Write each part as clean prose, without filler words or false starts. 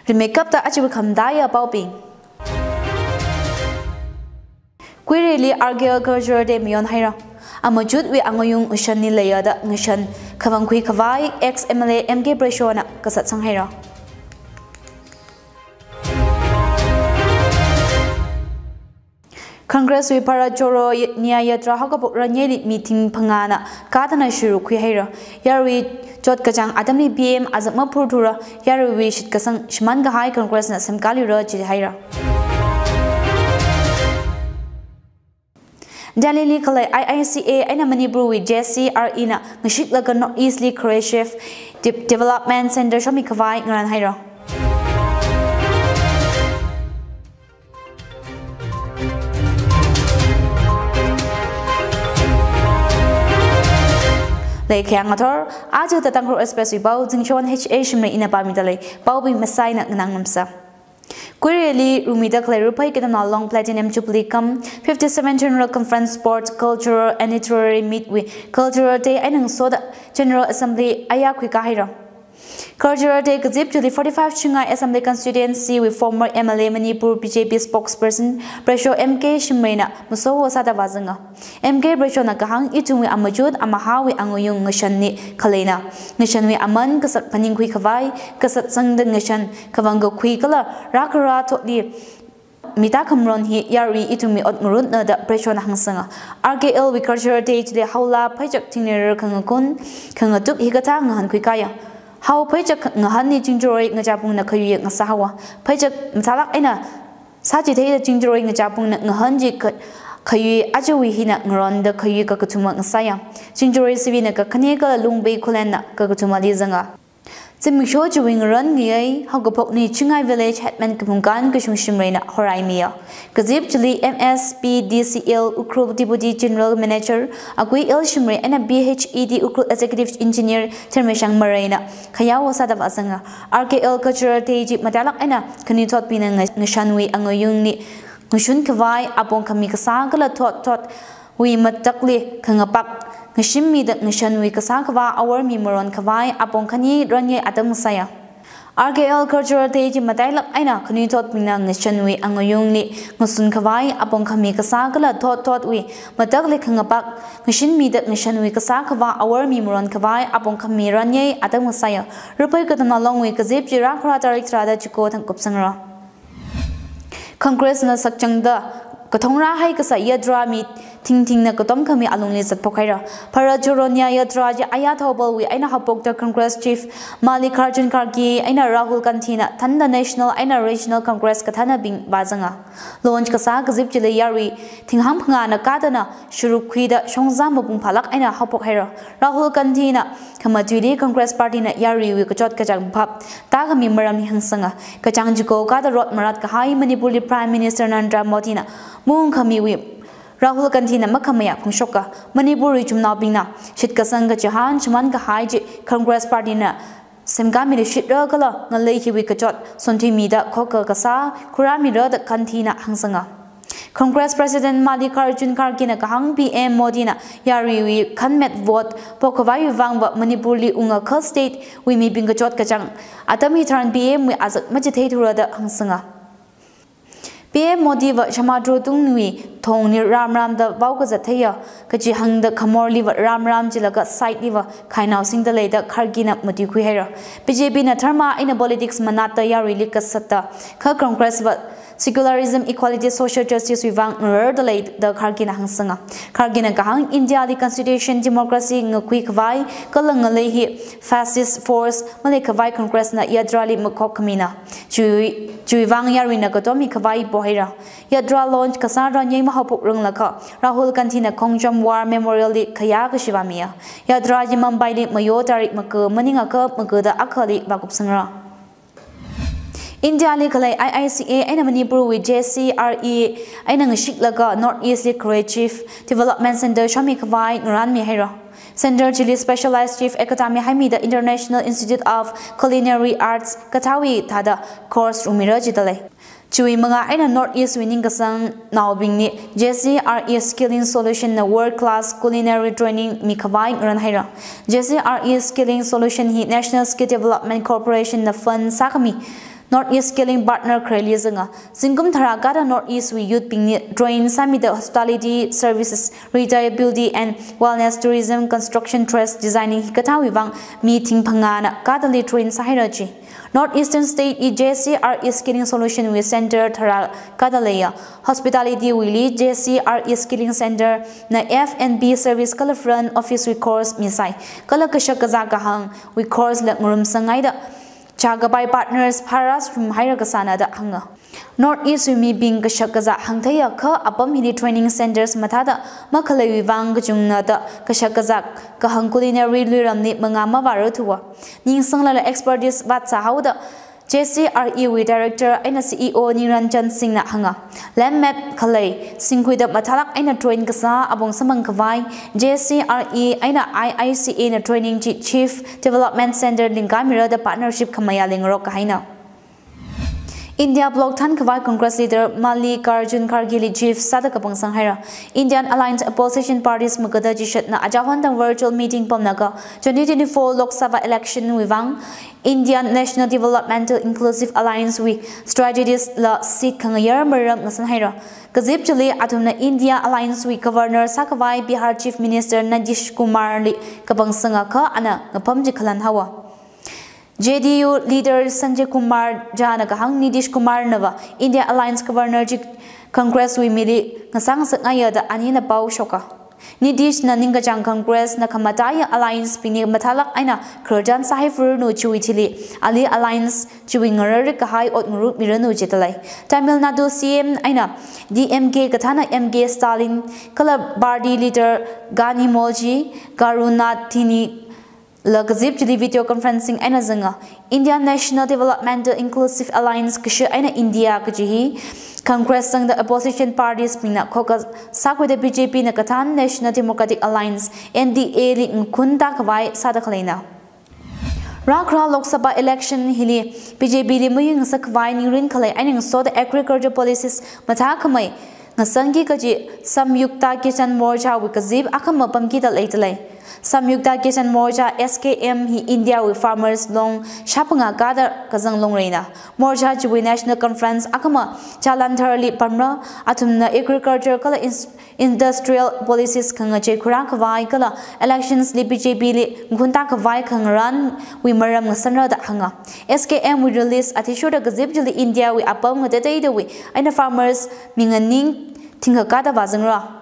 Makeup ta achibu khamdaya pauping. Quirili Argyle Cultural Day Mion Haira. Amajud we angoyung ushani layada ngishan kavangkui kavai ex MLA MK Breshona kasat sang haira. Congress we para joro nia yatra hakapok ranyeli meeting pangana katana shuru kui haira. Yarwi jot kajang adamni BM azakma purdura yarwi shit kasang shman gahai Congress na semkali ra jid haira. Dalili kalai IICA aina Manipur with JCRE na ngashitlaga North Eastly Creative Development Center shomi kawai ngaran haira. Lay kaya ngator aja tatang ro express bau jingchon HA shimre ina pamidalay bau bi masai na nang namsa. Quirili Rumida Claripai Kitana Long Platinum Jubilee 57 General Conference Sports Cultural and Literary Meet with Cultural Day Ainang Soda General Assembly Ayakwi Kahira. Cultural Day Gazip to the 45 Chingai Assembly constituency with former MLA Manipur BJP spokesperson Bresho MK Shimrena Muso Sada Vazanga. MK Bresho Nakahang Itumi Amajud Amahawi Angoyung Nashani Kalena. Nashani Aman Kasat Paningui Kavai Kasat Sangdan Nashan Kavango Kuikala Rakara Totli Mita Kamron hi Yari Itumi Otmurut na da Bresho Nahangsanga. RKL with Cultural Day to the Haula Pajak Tiner Kangakun Kangatuk Higata Ngahan Kuikaya. How Pajak Ngahani Jinjori Najapung na Kayu Nasawa. Pajak Mtalak Ena Sajite Jinjori Najapung Ngahanji Kayu Ajawi Hina Ngaron the Kayu Kakatuma Nasaya. Jinjori Sivina Kaneka Lumbe Kulena Kakatuma Lizanga. Zimisho Juwing Run Yay, Hogopokni Chingai Village Hetman Kapungan Kashung Shimrena Horaimia. Kazip Juli MSPDCL Ukru Deputy General Manager Agui El Shimre and a BHED Ukru Executive Engineer Termeshang Marina Kayawa Sadavasanga RKL Cultural Teji Madalak Ena Kanitot Pina Nishanwi Angoyungni Nushun Kavai Apon Kamikasagala Tot We Matakli Kangapak Nashimi the Nishanwi Kasakava our Mimoron Kavai Apon Kani Ranye Atamusaya. RKL Cultural Teji Matailak Aina Kanitot Mina Nishanwi Angoyungni Musun Kavai Apon Kami Kasagala Tot we Matakli Kangapak Nashimi the Nishanwi Kasakava our Mimoron Kavai Apon Kami Ranye Atamusaya. Rupakatan along with Kazip Jirakra Tarikrada Chikot and Kupsangra. Congress na Sakchangda Katongra Haikasa Yadra meet Ting na Katom Kami Alungli Sat Pokaira. Para Joronia Yadraja Ayatobal we Aina Hapok the Congress Chief Mallikarjun Kharge Aina Rahul Kantina Tanda National Aina Regional Congress Katana Bing Bazanga. Launch Kasa Gazip Jile Yari Tinghampanga na Katana Shurukwida Shongzamba Bung Palak Aina Hapok Hera. Rahul Kantina Kamatuli Congress Party na Yari we Kachot Kajang Pap Tagami Marami Hangsanga. Kachang Juko Kata Rot Marat Kahai Manipuri Prime Minister Narendra Modi na Moon Kami we Rahul Kantina Makamaya Punshoka, Manipuri Jumnabina, Shitkasanga Jahan, Chamanga Haji, Congress Party na Semgami Shitragala, Naleki Wikajot, Sontimida, Koka Kasa, Kuramira the Kantina Hangsanga. Congress President Mallikarjun Kharge na Kahang PM Modina, Yari Kanmet vote, Pokovai Vangba, Manipuri Unga Kul State, we may Bingajot Kajang, Atami Taran PM we as a Magitator the Hangsanga. PM Modi va Shamadro Tungwi, Tong near Ram the Vaukazataya, Kajihang the Kamorli Ram Jilaga site liver, Kainao sing the later Kargina Matukuhera. BJP na Tharma in a politics Manata Yari Likasata, Ka Congress Secularism, Equality, Social Justice, Vivang the late the Kargina Hangsanga. Kargina Kahang, India, the Constitution, Democracy, Quick Vai, Kalangalehi, Fascist Force, Malekavai Congress na Yadrali Makokamina. Juivang Yarina Gotomi Kavai Bohira. Yadra launch Kasara Nyema Hopuk Runglaka, Rahul Kantina Kongjam War Memorial Kayaka Shivamia. Yadra Yamambai Mayotari Maka, Maningaka, Maguda Akali Bakupsanga. India Likalai IICA and Manipur with JCRE and Shiklaga North Eastly Creative Development Center Shamikavai Nuran Mihera. Center Chile Specialized Chief Ekatami Hamida International Institute of Culinary Arts Katawi Tada Course Rumira Jitale. Chui mga ay na Northeast winning kasang naubing ni JCRE Skilling Solution na World Class Culinary Training mikawai ranhaira. JCRE Skilling Solution hi National Skill Development Corporation na fund sakami North East Skilling Partner Kreli Zanga Singum Tharagada North East we youth ping join Summit Hospitality Services Retireability and Wellness Tourism Construction Trust Designing Hikata Wivang Meeting Pangana Kadali Train Sahirachi Northeastern State JCR Skilling Solution with Center Thara Kadaleya Hospitality Willy JCR Skilling Center na F&B Service Kala Front Office with course Misai Kala Kashakazakahang with course Lakmurum Sangaida Chagabai Partners Paras from Hiragasana da Hanga Northeast Wimi Bing Kashakaza Hangtaya Ka Apam Hili Training Centers Matada Makalay Vang Jungna da Kashakazak Kahang Culinary Liramni Mangama Varutua Ning Sangla Expertise Vatsa Hauda JCRE with Director and CEO Niranjan Singh na Hanga Lammet Kalay Singhuida Matalak and a train Kasa Abong Samang Kavai JCRE and IICA na Training Chief Development Center Lingamira the partnership Kamayaling Rokaina India Bloc Tan Kawai Congress Leader Mallikarjun Kharge Chief Sadakapang Sanghaira Indian Alliance Opposition Parties Magada Jishat na Ajahwandang virtual meeting Pomnaga 2024 Lok Sabha election Wivang Indian National Developmental Inclusive Alliance with strategies la seat Kangayar Maram Sanghaira Kazib Chile Atumna India Alliance with Governor Sakawai Bihar Chief Minister Nadish Kumar Li Kabang Sangaka Ana Ngapam Jikalan Hawa JDU leader Sanjay Kumar Janagahang Nidish Kumar Nava India Alliance Governor Congress we mili ngasang sakaya da anina pau shoka Nidish na ningajang Congress na kamataya Alliance pini matalak aina Kerjan Sahifur no chuitili Ali Alliance chuing ngarik kahai ot ngrup miranu jitalai Tamil Nadu CM aina DMK katana MK Stalin kala Bardi leader Gani Molji Garunathini Lagazip Jili video conferencing aina zanga Indian National Developmental Inclusive Alliance kisha aina India kajihi Congress sang the opposition parties pina koka sakwe the BJP na katan National Democratic Alliance NDA li ngkunda kawai sadakhalena Rakra Lok Sabha election hili BJP li muyung sakwai nirin khalai aina so the agriculture policies mathakamai ngasangi kaji Samyukta Kisan Morcha wikazib akam pamki dal aitalai Samyukta Kisan Morcha SKM hi India with farmers long shapanga gada kazang long reina Morcha Jiwi National Conference akama chalantarli pamra atumna agriculture kala industrial policies kanga je khura kawai kala elections li BJP li gunta kawai kangran we maram ngasanra da hanga SKM we release atishoda gazib jili India we apam ngate we aina farmers minganing tinga gada bazangra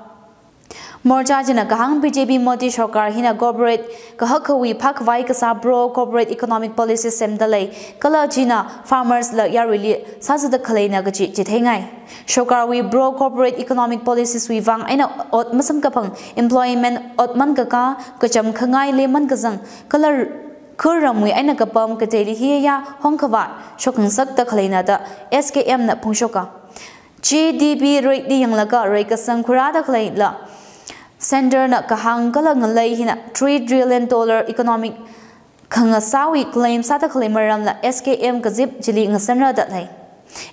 Morcha jina kahang BJP Modi Sarkar hina corporate kahakawi pakwai kasabro corporate economic policies semdalai kala jina farmers la yarili sazada khalena gaji jithengai Sarkar we bro corporate economic policies we wang aina ot masam kapang employment ot man kaka kacham khangai leman kazang kala Kuramwi aina kapam kateli hiya hongkawa shokang sakta khalena da SKM na pungshoka GDP rate di yang laga rate kasang kurada khaila Center na kahang kala ngalay hina $3 trillion economic kangasawi claim sata claimaram la SKM kazip jili ngasanra datlay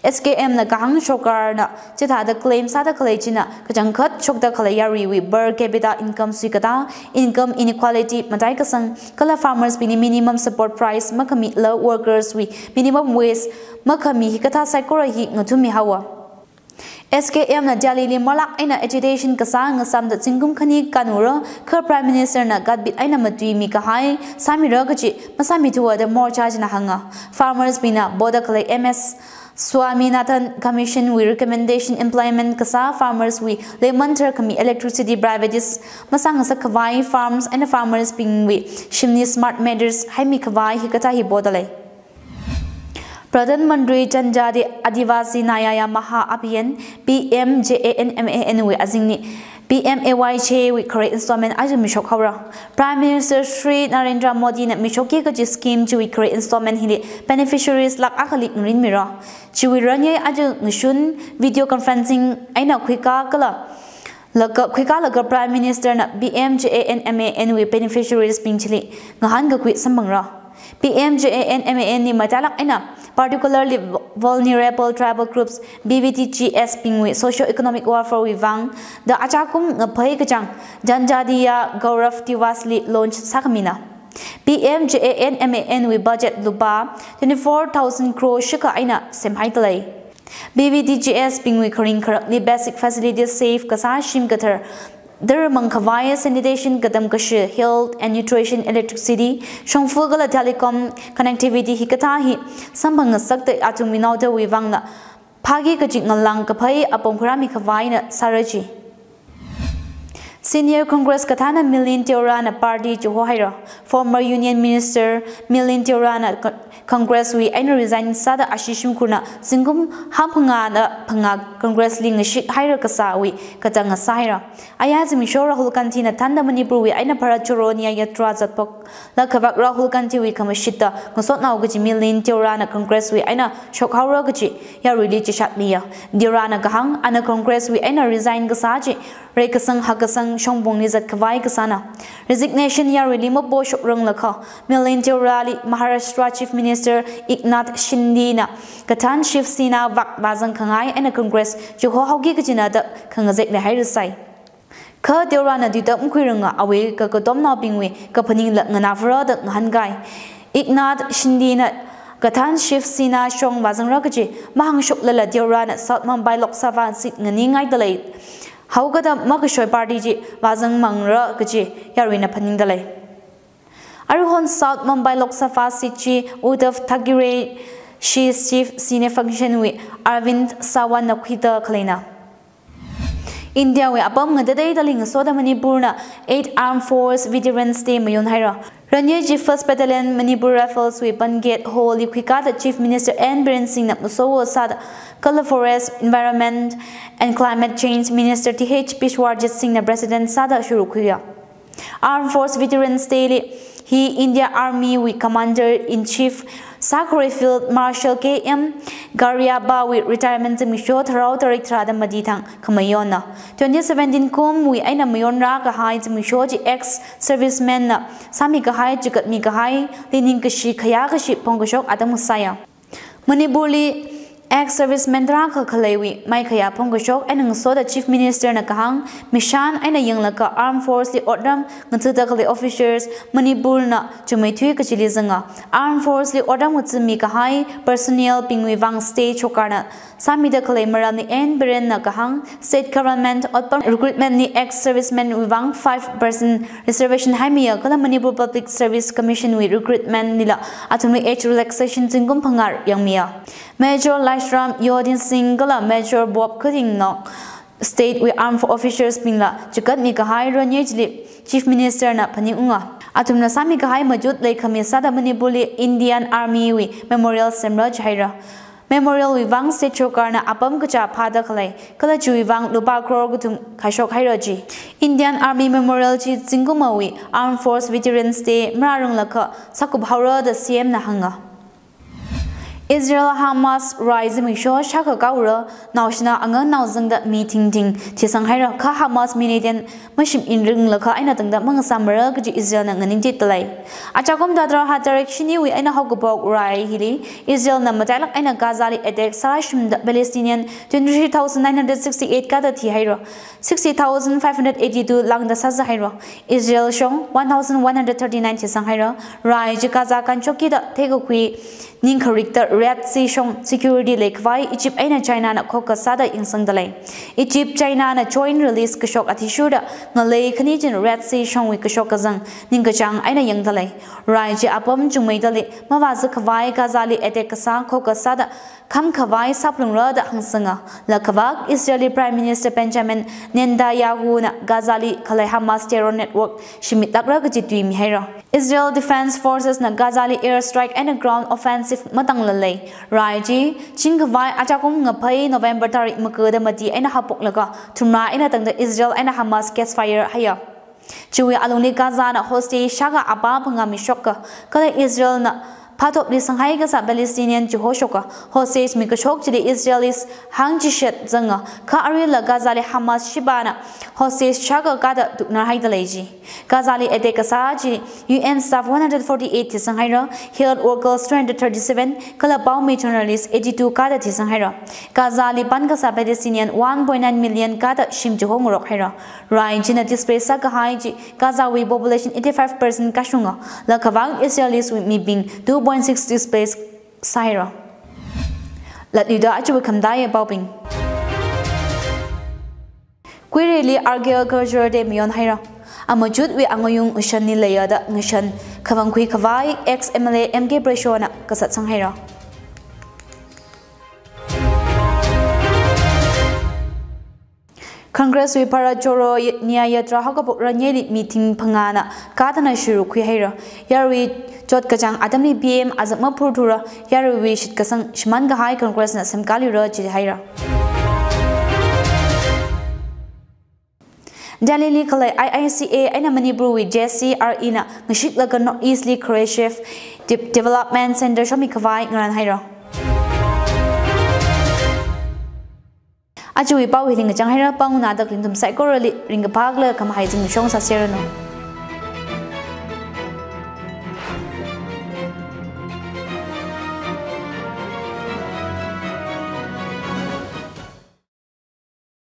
SKM na kahang shokar na chita da claim sata kalay china kajangkat chokda kalayari wi per capita income suikata income inequality matay kasang kala farmers bini minimum support price makami la workers wi minimum wage makami hikata saikora hi ngatumi hawa SKM na jalili malak aina agitation kasang ngasam da chingum khani kanura kha prime minister na gadbit aina matui mi kahai samira gachi masami tuwa da morcha jina hanga farmers bina boda kale MS Swaminathan Commission we recommendation implement kasa farmers we lemanter kami electricity privates masang sa kawai farms and farmers being we shimni smart measures haimi kawai hikata hi bodale Pradhan Mantri Janjadi Adivasi Nyaya Maha Abhiyan PMJANMAN we azingni PMAY che we correct installment ajam mishok hawra Prime Minister Shri Narendra Modi na mishoki ka scheme chu we correct installment hili beneficiaries lak akalik ngrin mira chu we ranye ajang ngshun video conferencing aina khika kala laga Prime Minister na PMJANMAN we beneficiaries pingchili ngahan ga kwit samangra PMJANMAN ni matalak aina particularly vulnerable tribal groups BVTGS pingwi socio-economic warfare wivang the achakum ngapai kachang Janjadiya Gaurav Tiwasli launch sakamina PMJANMAN with budget lupa 24,000 crore shika aina semhai talai BBDGS pingwi kharing kharakli basic facilities safe kasa shim kathar Dermang Kavaya sanitation Gadam Kashi, health and nutrition, electricity, Shongfugala telecom, connectivity Hikatahi, Sambang Sakta Atuminauta Wivangna, Pagi Kajingalang Kapai, Apomkrami Kavaina, Saraji. Senior Congress Katana Milin Teorana Party Johohira, former Union Minister Milin Teorana Congress we aina resign sada ashishim kuna singum hampanga panga Congress ling shik hira kasawi katanga sahira ayazim shora hulkantina tanda manipur we aina parachoronia yatra zatpok la kavak rahul kanti we kamashita ngosot na ugaji Milin Teorana Congress we aina shokhaura gaji ya really chatmiya Teorana gahang ana Congress we aina resign gasaji rekasang hakasang shongbong ni zat kawai kasana resignation ya really mo bo shokrang lakha Milin Teorali Maharashtra Chief Minister Eknath Shindina Katan Shiv Sena Vak Bazang Kangai and a Congress Joho Haugi Kajinada Kangazek the Hairasai. Ka Deorana Dita Mkuranga away Kakodom Bingwe Kapaning Nanavra the Hangai Eknath Shindina Katan Shiv Sena Shong Bazang Rakaji Mahang Shoklala Deorana South Mumbai Lok Sabha Sit Naningai Delay Haugada Makashoy Party Bazang Mangra Kaji Yarina Paning Delay Arhon South Mumbai Lok Sabha Sichi Uddhav Thackeray she chief senior function with Arvind Sawan Nakwita Kalina. India we abam ngade daling soda Manipurna 8 Armed Force Veterans Day Mayon Haira. Ranyaji 1st Battalion Manipur Rifles with Bangate Holy Kwika the Chief Minister N. Biren Singh Musowo Sad Color Forest Environment and Climate Change Minister T.H. Bishwarjit Singh President Sada Shurukuya. Armed Force Veterans Day He India Army with Commander-in-Chief Sakure Field Marshal K.M. Garyaba with retirement Misho Tharau Tarik Trada Maditang Kamayona. 2017 Kum we Aina Mayonra Kahai Mishoji ex-servicemen Sami Kahai Jikat Mikahai Lining Kashi Kayakashi Pongashok Adamusaya. Manipuri ex-servicemen Draka Kalewi, Maikaya Pongashok, and so the Chief Minister Nakahang, Mishan, and a young Laka Armed Force, the Ordam, Natudakali officers, Manipurna, Jumetui Kachilizanga, Armed Force, the Ordam Mikahai, personnel, Pingwivang State Chokarna, Sami the Kalemarani, and Beren Nakahang, State Government, recruitment, the ex-servicemen Wivang 5% reservation Haimia, Kala Manipur Public Service Commission with recruitment Nila, Atomic age relaxation Zingum Pangar, Yangmia. Major Lashram Yodin Singala Major Bob Cutting Nok State with armed officers Pingla Jagat Mikahai Ranyajli Chief Minister Na Paniunga Atumna Sami Kahai Majut Lake Kamisada Manipuli Indian Army with Memorial Semraj Haira Memorial Wivang State Chokarna Apam Kacha Pada Kalai Kalaju Wivang Lupa Krogutum Kashok Hairaji Indian Army Memorial Chi Zingumawi Armed Force Veterans Day Mrarung Laka Sakub Haura the CM Nahanga Israel Hamas rise Misho Shaka Gaura Naushna Angan Nauzang that meeting ding Tisang Hira Ka Hamas Minadian Mashim in Ring Laka Ainatang that Mang Samara Israel Nanganing Titlay. Achakom Dadra had direction we Aina Hogobog Rai Hili Israel Namatalak Aina Gazali Edek Sarashim the Palestinian 23,968 Gada Tihira 60,582 Lang the Sazahira Israel Shong 1,139 Tisang Rai Jikaza Kanchoki the Tegokui Ninka Richter Red Sea Shong Security Lake Vai Egypt Aina China na Koka Sada in Sangdalay Egypt China na joint release Kashok Atishuda Nalay Canadian Red Sea Shong with Kashokazang Ninkachang Aina Yangdalay Raiji Apam Jumaidali Mavaza Kavai Gazali Etekasa Koka Sada Kam Kavai Saplung Rada Hansanga La Kavak Israeli Prime Minister Benjamin Netanyahu na Gazali Kalay Hamas Terror Network Shimit Lagragajitwi Mihera Israel Defense Forces na Gazali airstrike and a ground offensive matang lalay Raiji Chingavai Achakum Ngapai November Tarik Makada Mati and a Hapok Laga Tumra in a tang the Israel and a Hamas fire haya Chewy Aluni Gaza na hosti Shaga Abab Ngami Shoka Kala Israel na Patop li Shanghai ka sa Palestinian Jehoshua Hosseis Mikashok chili Israelis hang jishet zanga ka arila Gazali Hamas Shibana Hosseis Chaga Gada Duknar Haidaleji Gazali Edeka Saji UN staff 148 to Shanghai Health workers 237 Kalabao journalists 82 Kada to Shanghai Gazali Bankasa Palestinian 1.9 million Kada Shim Johongurok Hera Ryan Jina display Saka Haiji Gazawi population 85% Kashunga La Kavang Israelis with me being 2.6 displays Saira. Let you da achu kamdaya bobbing. Quirili argue culture de mion hira. Amajud we angoyung ushani layada ngishan kavangkui kavai ex MLA MK Breshona kasat sanghira. Congress we para joro nia yatra hakapok ranyeli meeting pangana katana shuru kui hira. Yarwi Jot Kajang Adamni BM Azama Purdura Yarwi Shit Kasang Shmanga High Congress na Semkali Raji Haira. Dalili Kalai IICA Aina Manibru with JCRE na Nashitlaga North Eastly Creative Development Center Shamikavai Gran Haira. Ajuwi Pau Hiling Janghira Panguna the Clinton Psychorally Ring a Pagla Kamahizing Shong Saserano.